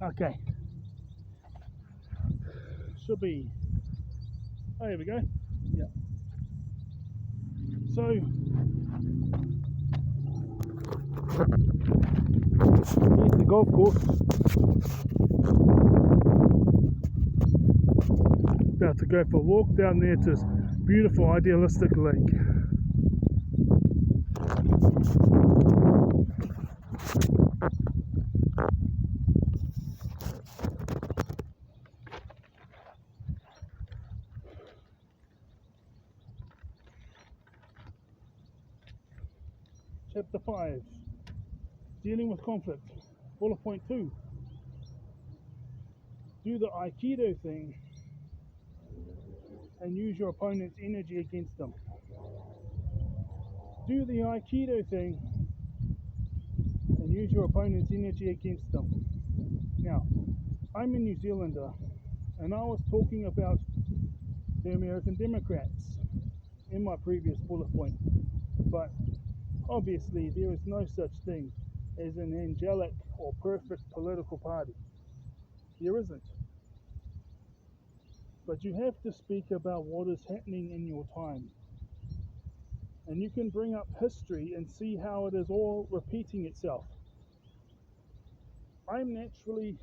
Okay, should be. Oh, here we go. Yeah. So here's the golf course. About to go for a walk down there to this beautiful, idealistic lake. Chapter 5, Dealing with Conflict. Bullet point 2, do the Aikido thing and use your opponent's energy against them. Do the Aikido thing and use your opponent's energy against them. Now, I'm a New Zealander, and I was talking about the American Democrats in my previous bullet point, but obviously there is no such thing as an angelic or perfect political party. There isn't. But you have to speak about what is happening in your time. And you can bring up history and see how it is all repeating itself. I'm naturally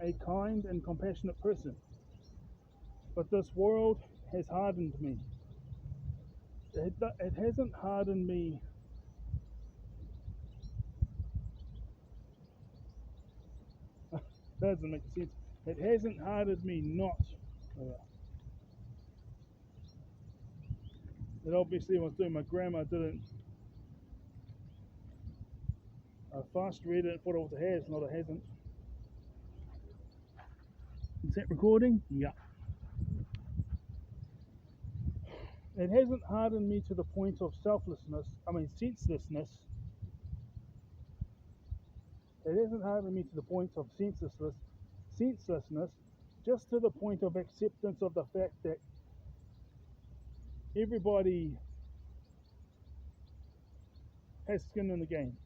a kind and compassionate person, but this world has hardened me. It hasn't hardened me. That doesn't make sense. It hasn't hardened me not. It obviously, I was doing my grammar, didn't. I fast read it and thought it was a has, not a hasn't. Is that recording? Yeah. It hasn't hardened me to the point of senselessness. It hasn't hardened me to the point of senselessness, just to the point of acceptance of the fact that everybody has skin in the game.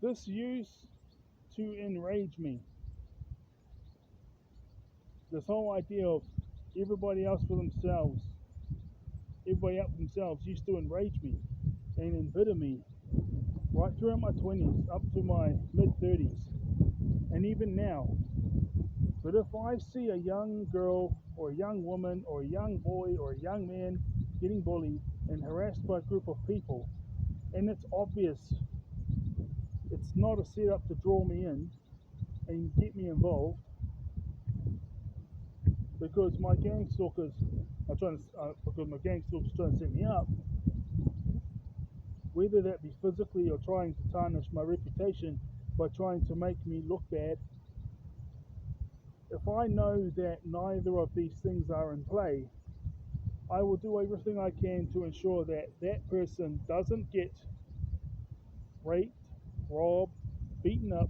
This used to enrage me. This whole idea of everybody else for themselves, everybody out for themselves used to enrage me and embitter me right throughout my 20s up to my mid-30s, and even now. But if I see a young girl or a young woman or a young boy or a young man getting bullied and harassed by a group of people, and it's obvious it's not a setup to draw me in and get me involved, because my gang stalkers are trying to, because my gang stalkers trying to set me up, whether that be physically or trying to tarnish my reputation by trying to make me look bad. If I know that neither of these things are in play, I will do everything I can to ensure that that person doesn't get raped, robbed, beaten up,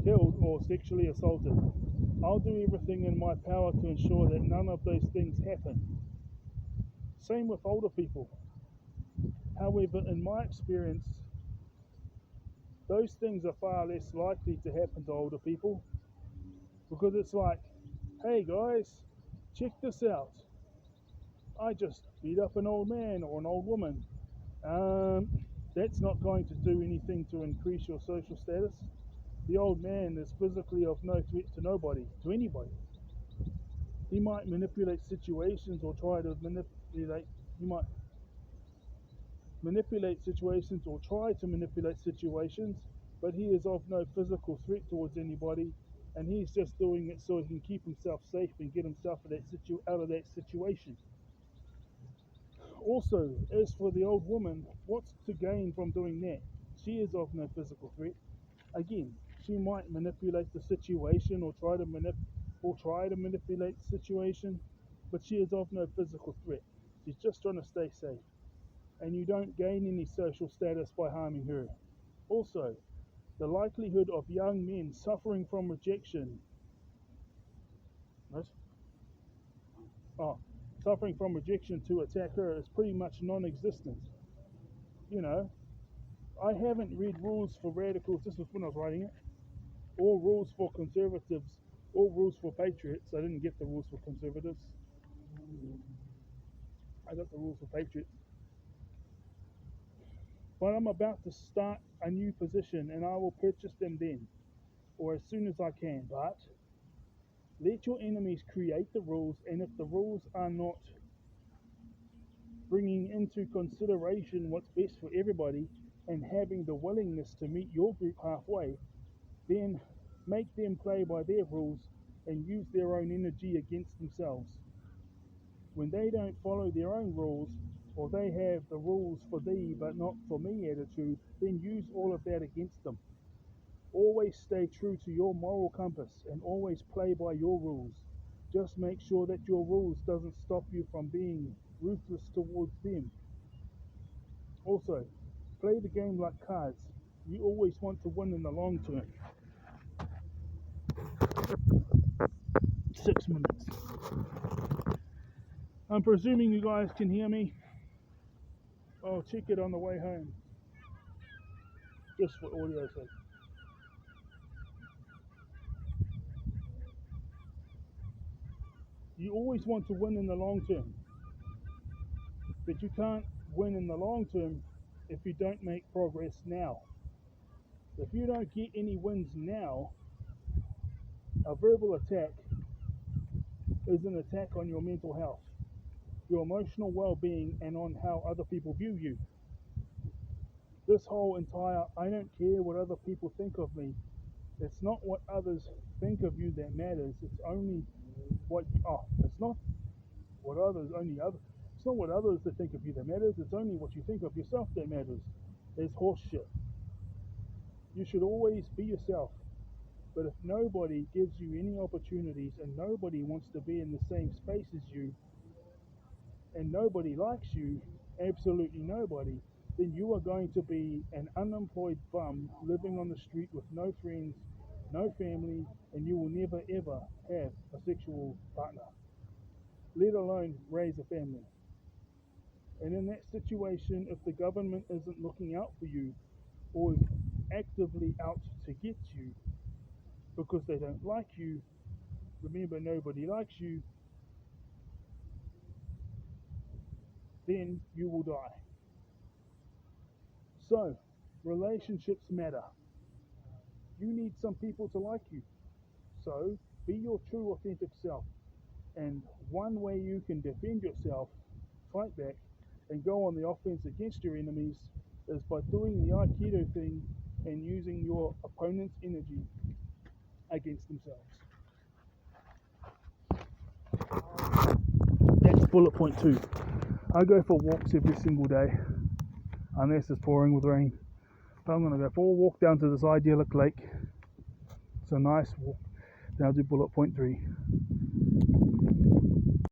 killed, or sexually assaulted. I'll do everything in my power to ensure that none of those things happen. Same with older people. However, in my experience, those things are far less likely to happen to older people, because it's like, hey guys, check this out. I just beat up an old man or an old woman. That's not going to do anything to increase your social status. The old man is physically of no threat to nobody, to anybody. He might manipulate situations or try to manipulate. He might manipulate situations or try to manipulate situations, but he is of no physical threat towards anybody, and he's just doing it so he can keep himself safe and get himself out of that situation. Also, as for the old woman, what's to gain from doing that? She is of no physical threat. Again, she might manipulate the situation or try to manipulate the situation, but she is of no physical threat. She's just trying to stay safe, and you don't gain any social status by harming her. Also, the likelihood of young men suffering from rejection, what? Suffering from rejection to attack her is pretty much non-existent. You know, I haven't read rules for radicals. This was when I was writing it. Or rules for conservatives, or rules for patriots. I didn't get the rules for conservatives. I got the rules for patriots. But I'm about to start a new position and I will purchase them then, or as soon as I can. But let your enemies create the rules, and if the rules are not bringing into consideration what's best for everybody and having the willingness to meet your group halfway, then make them play by their rules and use their own energy against themselves. When they don't follow their own rules, or they have the rules for thee but not for me attitude, then use all of that against them. Always stay true to your moral compass and always play by your rules. Just make sure that your rules doesn't stop you from being ruthless towards them. Also, play the game like cards. You always want to win in the long term. 6 minutes. I'm presuming you guys can hear me. I'll check it on the way home. Just for audio sake. You always want to win in the long term, but you can't win in the long term if you don't make progress now. If you don't get any wins now, a verbal attack is an attack on your mental health, your emotional well-being, and on how other people view you. This whole entire I don't care what other people think of me, it's not what others think of you that matters. It's only what it's not what others only other it's not what others that think of you that matters, it's only what you think of yourself that matters. It's horseshit. You should always be yourself. But if nobody gives you any opportunities and nobody wants to be in the same space as you and nobody likes you, absolutely nobody, then you are going to be an unemployed bum living on the street with no friends, no family, and you will never ever have a sexual partner, let alone raise a family. And in that situation, if the government isn't looking out for you or is actively out to get you because they don't like you, remember nobody likes you, then you will die. So, relationships matter. You need some people to like you. So, be your true, authentic self. And one way you can defend yourself, fight back, and go on the offense against your enemies is by doing the Aikido thing and using your opponent's energy against themselves. That's bullet point 2. I go for walks every single day, unless it's pouring with rain. But I'm going to go for a walk down to this idyllic lake. It's a nice walk. Then I'll do bullet point 3.